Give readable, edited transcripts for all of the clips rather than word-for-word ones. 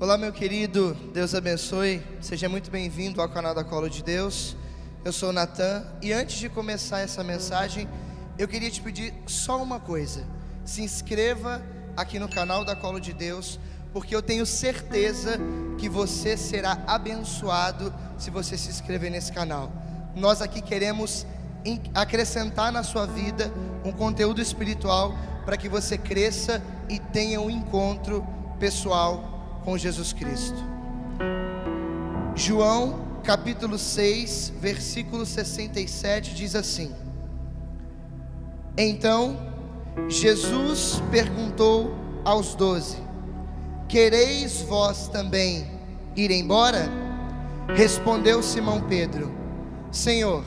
Olá, meu querido, Deus abençoe, seja muito bem-vindo ao canal da Colo de Deus. Eu sou o Natan e antes de começar essa mensagem, eu queria te pedir só uma coisa: se inscreva aqui no canal da Colo de Deus, porque eu tenho certeza que você será abençoado se você se inscrever nesse canal. Nós aqui queremos acrescentar na sua vida um conteúdo espiritual para que você cresça e tenha um encontro pessoal com Jesus Cristo. João capítulo 6, versículo 67 diz assim: Então Jesus perguntou aos 12: Quereis vós também ir embora? Respondeu Simão Pedro: Senhor,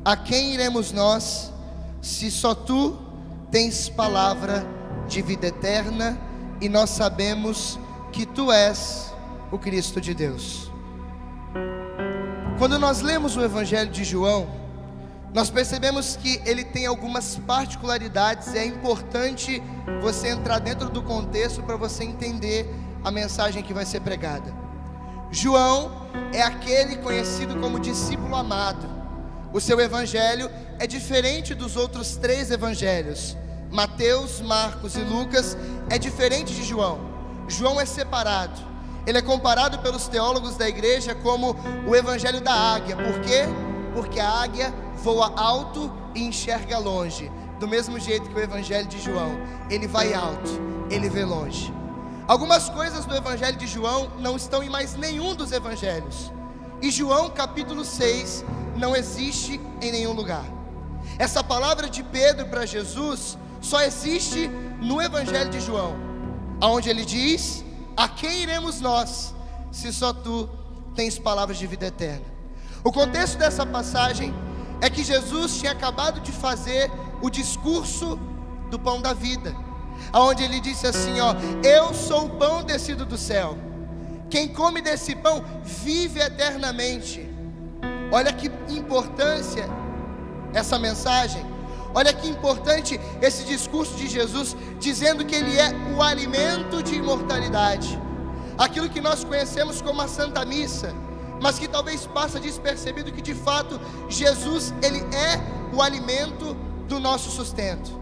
a quem iremos nós, se só tu tens palavra de vida eterna, e nós sabemos que tu és o Cristo de Deus. Quando nós lemos o Evangelho de João, nós percebemos que ele tem algumas particularidades, e é importante você entrar dentro do contexto para você entender a mensagem que vai ser pregada. João é aquele conhecido como discípulo amado. O seu evangelho é diferente dos outros 3 evangelhos. Mateus, Marcos e Lucas é diferente de João. João é separado. Ele é comparado pelos teólogos da igreja como o evangelho da águia. Por quê? Porque a águia voa alto e enxerga longe. Do mesmo jeito que o evangelho de João, ele vai alto, ele vê longe. Algumas coisas do evangelho de João não estão em mais nenhum dos evangelhos. E João capítulo 6 não existe em nenhum lugar. Essa palavra de Pedro para Jesus só existe no evangelho de João, onde ele diz: a quem iremos nós, se só tu tens palavras de vida eterna? O contexto dessa passagem é que Jesus tinha acabado de fazer o discurso do pão da vida, onde ele disse assim: eu sou o pão descido do céu, quem come desse pão vive eternamente. Olha que importância essa mensagem. Olha que importante esse discurso de Jesus, dizendo que ele é o alimento de imortalidade, aquilo que nós conhecemos como a Santa Missa, mas que talvez passa despercebido que de fato Jesus, ele é o alimento do nosso sustento.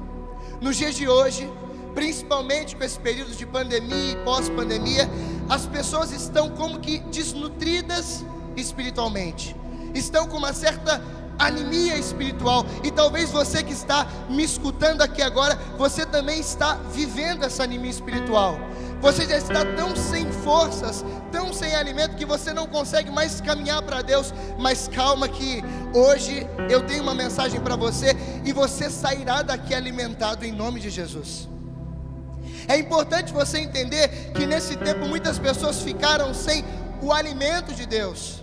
Nos dias de hoje, principalmente com esse período de pandemia e pós-pandemia, as pessoas estão como que desnutridas espiritualmente, estão com uma certa anemia espiritual, e talvez você que está me escutando aqui agora, você também está vivendo essa anemia espiritual. Você já está tão sem forças, tão sem alimento, que você não consegue mais caminhar para Deus. Mas calma, que hoje eu tenho uma mensagem para você, e você sairá daqui alimentado em nome de Jesus. É importante você entender que nesse tempo muitas pessoas ficaram sem o alimento de Deus.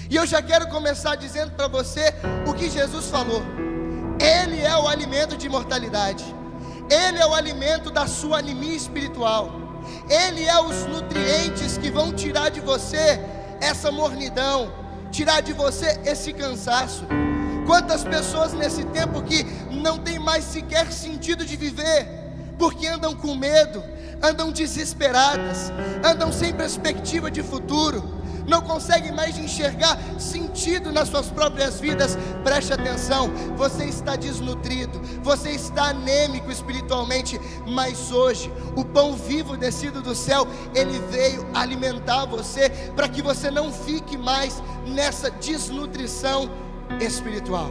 E eu já quero começar dizendo para você o que Jesus falou. Ele é o alimento de imortalidade. Ele é o alimento da sua anemia espiritual. Ele é os nutrientes que vão tirar de você essa mornidão, tirar de você esse cansaço. Quantas pessoas nesse tempo que não tem mais sequer sentido de viver, porque andam com medo, andam desesperadas, andam sem perspectiva de futuro, não conseguem mais enxergar sentido nas suas próprias vidas. Preste atenção, você está desnutrido, você está anêmico espiritualmente, mas hoje o pão vivo descido do céu, ele veio alimentar você, para que você não fique mais nessa desnutrição espiritual.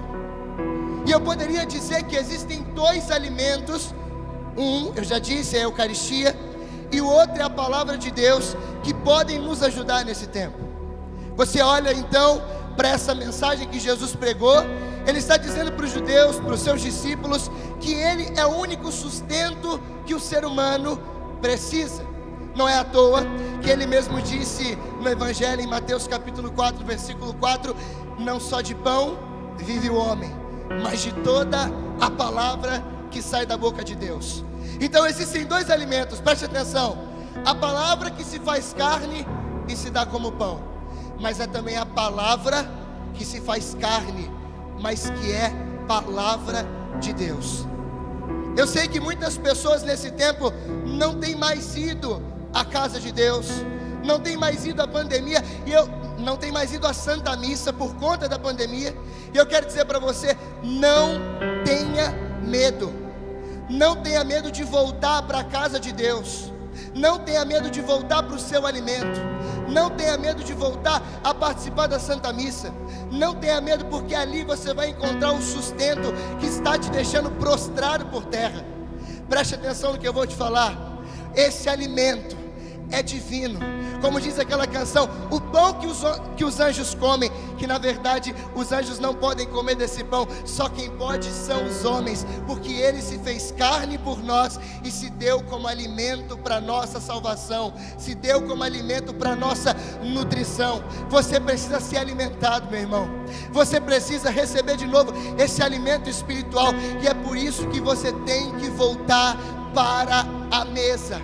E eu poderia dizer que existem 2 alimentos. Eu já disse, é a Eucaristia, e o outro é a palavra de Deus, que podem nos ajudar nesse tempo. Você olha então para essa mensagem que Jesus pregou. Ele está dizendo para os judeus, para os seus discípulos, que ele é o único sustento que o ser humano precisa. Não é à toa que ele mesmo disse no Evangelho, em Mateus capítulo 4, versículo 4: não só de pão vive o homem, mas de toda a palavra que sai da boca de Deus. Então existem 2 alimentos, preste atenção: a palavra que se faz carne e se dá como pão, mas é também a palavra que se faz carne, mas que é palavra de Deus. Eu sei que muitas pessoas nesse tempo não têm mais ido à casa de Deus, não tem mais ido à pandemia, e eu não tem mais ido à Santa Missa por conta da pandemia. E eu quero dizer para você, não tenha medo. Não tenha medo de voltar para a casa de Deus. Não tenha medo de voltar para o seu alimento. Não tenha medo de voltar a participar da Santa Missa. Não tenha medo, porque ali você vai encontrar o sustento que está te deixando prostrado por terra. Preste atenção no que eu vou te falar. Esse alimento é divino. Como diz aquela canção, o pão que os anjos comem, que na verdade os anjos não podem comer desse pão, só quem pode são os homens, porque Ele se fez carne por nós e se deu como alimento para nossa salvação, se deu como alimento para nossa nutrição. Você precisa ser alimentado, meu irmão. Você precisa receber de novo esse alimento espiritual, e é por isso que você tem que voltar para a mesa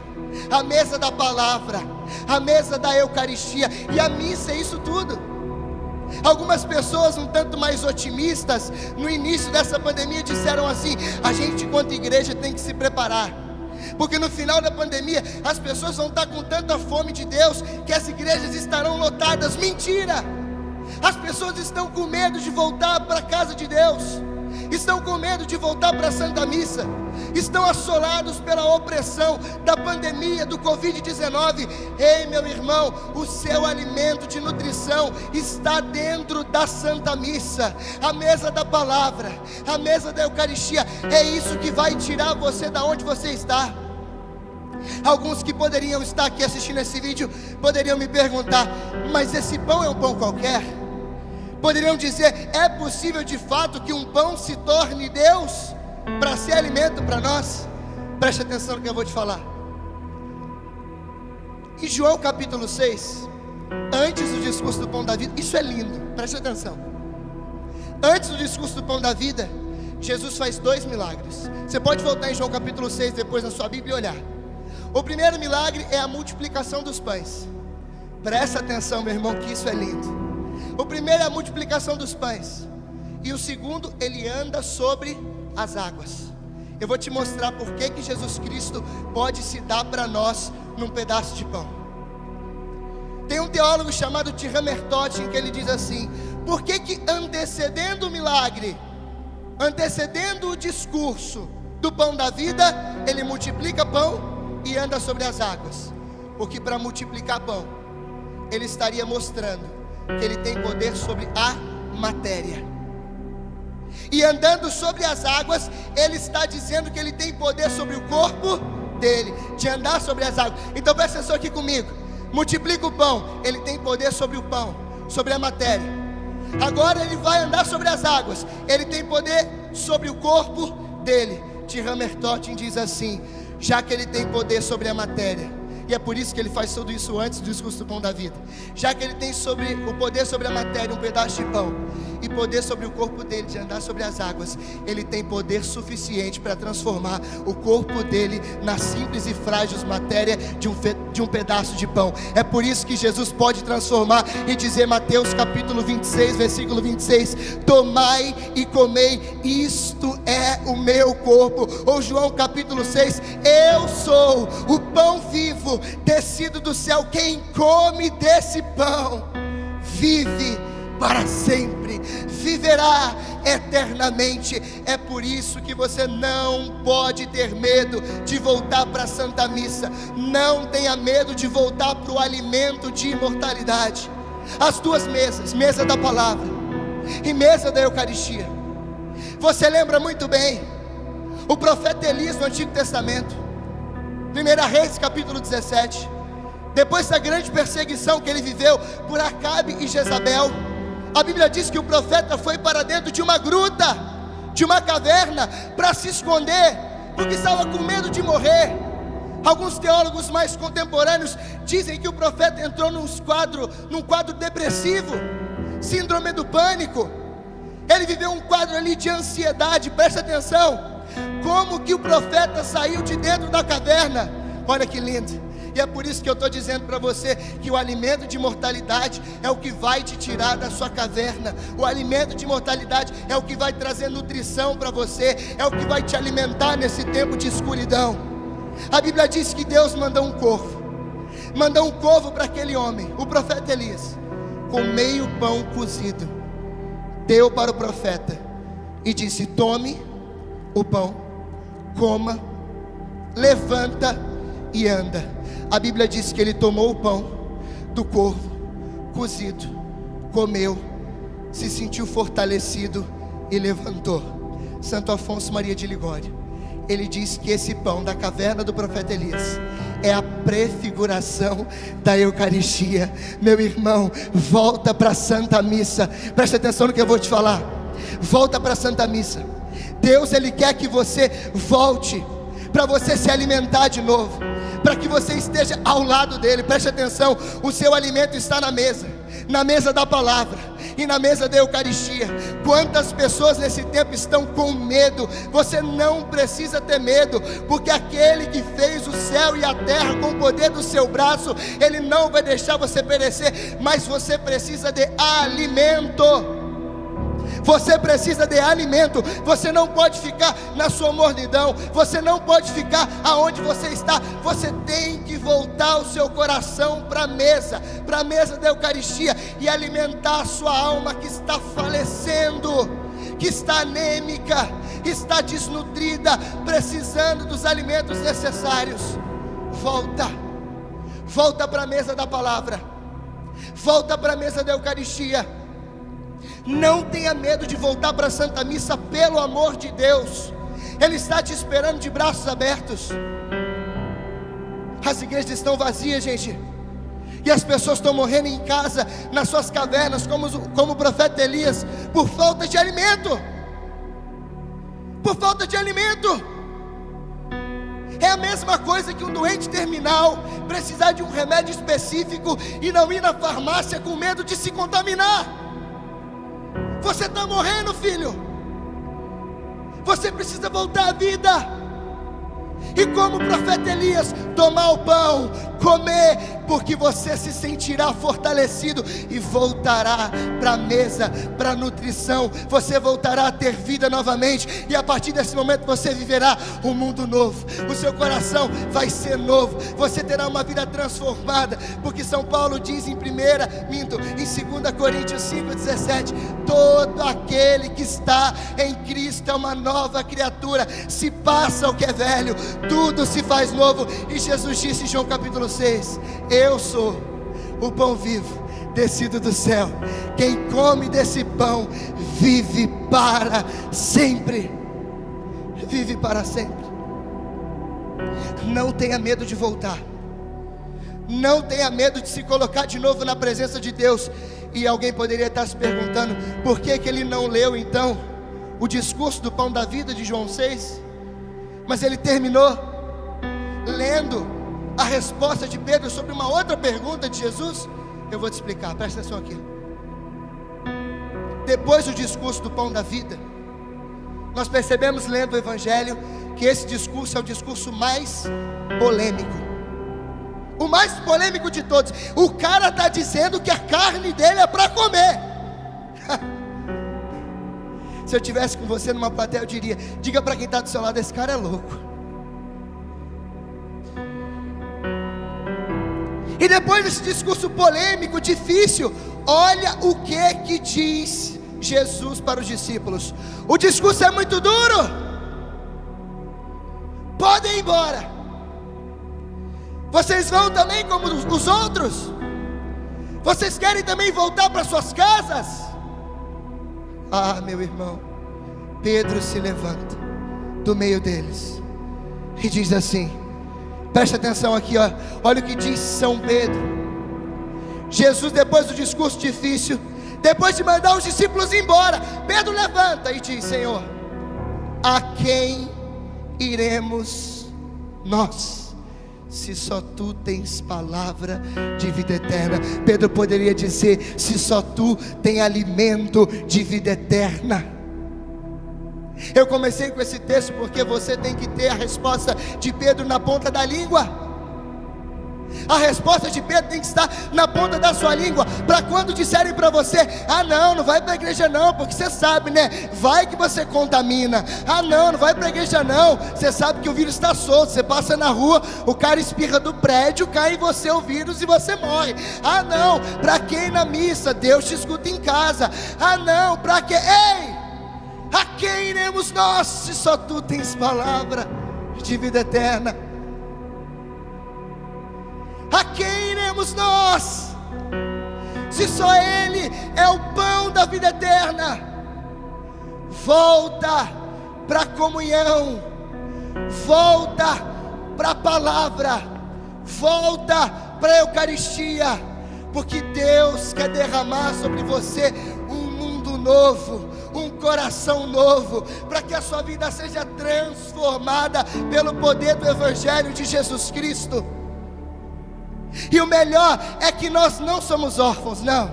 da palavra, a mesa da Eucaristia, e a missa é isso tudo. Algumas pessoas um tanto mais otimistas no início dessa pandemia disseram assim: a gente enquanto igreja tem que se preparar, porque no final da pandemia as pessoas vão estar com tanta fome de Deus que as igrejas estarão lotadas. Mentira! As pessoas estão com medo de voltar para a casa de Deus, estão com medo de voltar para a Santa Missa, estão assolados pela opressão da pandemia do Covid-19. Ei, meu irmão, o seu alimento de nutrição está dentro da Santa Missa, a mesa da palavra, a mesa da Eucaristia. É isso que vai tirar você da onde você está. Alguns que poderiam estar aqui assistindo esse vídeo poderiam me perguntar: mas esse pão é um pão qualquer? Poderiam dizer: é possível de fato que um pão se torne Deus para ser alimento para nós? Preste atenção no que eu vou te falar. Em João capítulo 6, antes do discurso do pão da vida, isso é lindo, preste atenção. Antes do discurso do pão da vida, Jesus faz 2 milagres. Você pode voltar em João capítulo 6 depois na sua Bíblia e olhar. O primeiro milagre é a multiplicação dos pães. Presta atenção, meu irmão, que isso é lindo. O primeiro é a multiplicação dos pães, e o segundo, ele anda sobre as águas. Eu vou te mostrar por que Jesus Cristo pode se dar para nós num pedaço de pão. Tem um teólogo chamado T.R. Merton, que ele diz assim: por que antecedendo o milagre, antecedendo o discurso do pão da vida, ele multiplica pão e anda sobre as águas? Porque para multiplicar pão, ele estaria mostrando que ele tem poder sobre a matéria, e andando sobre as águas, ele está dizendo que ele tem poder sobre o corpo dele, de andar sobre as águas. Então presta atenção aqui comigo. Multiplica o pão, ele tem poder sobre o pão, sobre a matéria. Agora ele vai andar sobre as águas, ele tem poder sobre o corpo dele. T.R. Merton diz assim: já que ele tem poder sobre a matéria, e é por isso que ele faz tudo isso antes do discurso do pão da vida, já que ele tem o poder sobre a matéria, um pedaço de pão, e poder sobre o corpo dele de andar sobre as águas, ele tem poder suficiente para transformar o corpo dele na simples e frágil matéria de um pedaço de pão. É por isso que Jesus pode transformar e dizer, Mateus capítulo 26, versículo 26, tomai e comei, isto é o meu corpo. Ou João capítulo 6, eu sou o pão vivo descido do céu, quem come desse pão vive para sempre, viverá eternamente. É por isso que você não pode ter medo de voltar para a Santa Missa. Não tenha medo de voltar para o alimento de imortalidade. As duas mesas, mesa da palavra e mesa da Eucaristia. Você lembra muito bem o profeta Elias no Antigo Testamento, 1 Reis capítulo 17. Depois da grande perseguição que ele viveu por Acabe e Jezabel, a Bíblia diz que o profeta foi para dentro de uma gruta, de uma caverna, para se esconder, porque estava com medo de morrer. Alguns teólogos mais contemporâneos dizem que o profeta entrou num quadro depressivo, síndrome do pânico. Ele viveu um quadro ali de ansiedade. Presta atenção, como que o profeta saiu de dentro da caverna? Olha que lindo. E é por isso que eu estou dizendo para você que o alimento de imortalidade é o que vai te tirar da sua caverna. O alimento de imortalidade é o que vai trazer nutrição para você, é o que vai te alimentar nesse tempo de escuridão. A Bíblia diz que Deus mandou um corvo. mandou um covo para aquele homem, o profeta Elias, com meio pão cozido, deu para o profeta e disse: tome o pão, coma, levanta e anda. A Bíblia diz que ele tomou o pão do corvo cozido, comeu, se sentiu fortalecido e levantou. Santo Afonso Maria de Ligório, ele diz que esse pão da caverna do profeta Elias é a prefiguração da Eucaristia. Meu irmão, volta para a Santa Missa. Preste atenção no que eu vou te falar. Volta para a Santa Missa. Deus, Ele quer que você volte, para você se alimentar de novo, para que você esteja ao lado dele. Preste atenção, o seu alimento está na mesa da palavra e na mesa da Eucaristia. Quantas pessoas nesse tempo estão com medo? Você não precisa ter medo, porque aquele que fez o céu e a terra com o poder do seu braço, Ele não vai deixar você perecer. Mas você precisa de alimento. Você precisa de alimento. Você não pode ficar na sua mornidão. Você não pode ficar aonde você está. Você tem que voltar o seu coração para a mesa da Eucaristia, e alimentar a sua alma que está falecendo, que está anêmica, está desnutrida, precisando dos alimentos necessários. Volta para a mesa da palavra, volta para a mesa da Eucaristia. Não tenha medo de voltar para a Santa Missa, pelo amor de Deus. Ele está te esperando de braços abertos. As igrejas estão vazias, gente, e as pessoas estão morrendo em casa, nas suas cavernas, como o profeta Elias, por falta de alimento. Por falta de alimento. É a mesma coisa que um doente terminal precisar de um remédio específico e não ir na farmácia com medo de se contaminar. Você está morrendo, filho. Você precisa voltar à vida. E como o profeta Elias, tomar o pão, comer, porque você se sentirá fortalecido e voltará para a mesa, para a nutrição. Você voltará a ter vida novamente, e a partir desse momento você viverá um mundo novo. O seu coração vai ser novo. Você terá uma vida transformada, porque São Paulo diz em 2 Coríntios 5,17: todo aquele que está em Cristo é uma nova criatura. Se passa o que é velho, tudo se faz novo. E Jesus disse em João capítulo 6: eu sou o pão vivo descido do céu. Quem come desse pão vive para sempre. Vive para sempre. Não tenha medo de voltar. Não tenha medo de se colocar de novo na presença de Deus. E alguém poderia estar se perguntando: por que ele não leu então o discurso do pão da vida de João 6? Mas ele terminou lendo a resposta de Pedro sobre uma outra pergunta de Jesus. Eu vou te explicar, presta atenção aqui. Depois do discurso do pão da vida, nós percebemos, lendo o Evangelho, que esse discurso é o discurso mais polêmico. O mais polêmico de todos. O cara está dizendo que a carne dele é para comer. Se eu estivesse com você numa plateia, eu diria: diga para quem está do seu lado, esse cara é louco. E depois desse discurso polêmico, difícil, olha o que diz Jesus para os discípulos. O discurso é muito duro. Podem ir embora. Vocês vão também como os outros? Vocês querem também voltar para suas casas? Ah, meu irmão, Pedro se levanta do meio deles e diz assim, presta atenção aqui, ó. Olha o que diz São Pedro. Jesus, depois do discurso difícil, depois de mandar os discípulos embora, Pedro levanta e diz: Senhor, a quem iremos nós, se só tu tens palavra de vida eterna? Pedro poderia dizer: se só tu tem alimento de vida eterna. Eu comecei com esse texto porque você tem que ter a resposta de Pedro na ponta da língua. A resposta de Pedro tem que estar na ponta da sua língua, para quando disserem para você: ah não, não vai para a igreja não, porque você sabe, né, vai que você contamina. Ah não, não vai para a igreja não, você sabe que o vírus está solto, você passa na rua, o cara espirra do prédio, cai em você o vírus e você morre. Ah não, para quem ir na missa? Deus te escuta em casa. Ah não, para que? Ei, a quem iremos nós, se só tu tens palavra de vida eterna? A quem iremos nós, se só Ele é o pão da vida eterna? Volta para a comunhão, volta para a palavra, volta para a Eucaristia, porque Deus quer derramar sobre você um mundo novo, um coração novo, para que a sua vida seja transformada pelo poder do Evangelho de Jesus Cristo. E o melhor é que nós não somos órfãos, não.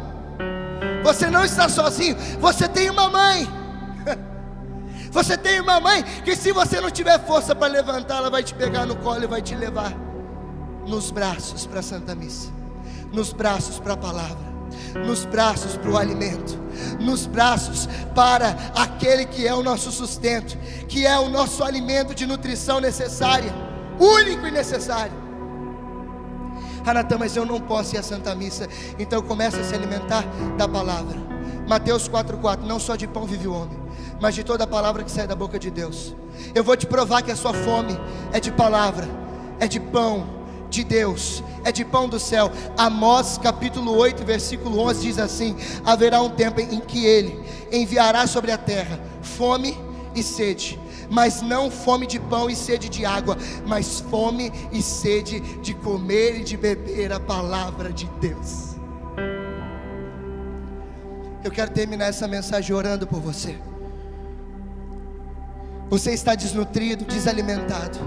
Você não está sozinho, você tem uma mãe. Você tem uma mãe que, se você não tiver força para levantar, ela vai te pegar no colo e vai te levar nos braços para a Santa Missa, nos braços para a palavra, nos braços para o alimento, nos braços para aquele que é o nosso sustento, que é o nosso alimento de nutrição necessária, único e necessário. Ah, Natan, mas eu não posso ir à Santa Missa. Então começa a se alimentar da palavra. Mateus 4,4: não só de pão vive o homem, mas de toda a palavra que sai da boca de Deus. Eu vou te provar que a sua fome é de palavra, é de pão de Deus, é de pão do céu. Amós capítulo 8 versículo 11 diz assim: haverá um tempo em que Ele enviará sobre a terra fome e sede, mas não fome de pão e sede de água, mas fome e sede de comer e de beber a palavra de Deus. Eu quero terminar essa mensagem orando por você. Você está desnutrido, desalimentado.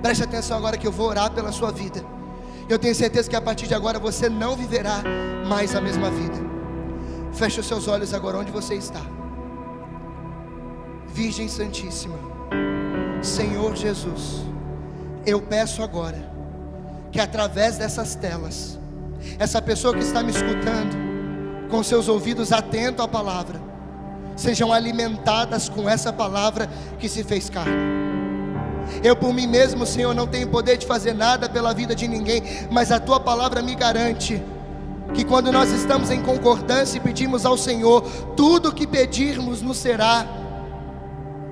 Preste atenção agora que eu vou orar pela sua vida. Eu tenho certeza que a partir de agora você não viverá mais a mesma vida. Feche os seus olhos agora onde você está. Virgem Santíssima, Senhor Jesus, eu peço agora que através dessas telas, essa pessoa que está me escutando, com seus ouvidos atentos à palavra, sejam alimentadas com essa palavra que se fez carne. Eu por mim mesmo, Senhor, não tenho poder de fazer nada pela vida de ninguém, mas a Tua palavra me garante que quando nós estamos em concordância e pedimos ao Senhor, tudo o que pedirmos nos será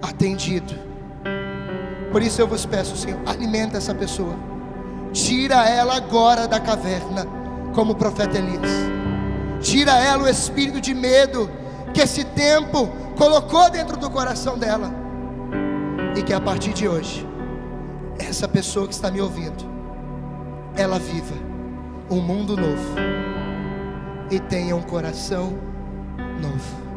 atendido. Por isso eu vos peço, Senhor, alimenta essa pessoa, tira ela agora da caverna, como o profeta Elias. Tira ela o espírito de medo que esse tempo colocou dentro do coração dela, e que a partir de hoje, essa pessoa que está me ouvindo, ela viva um mundo novo e tenha um coração novo.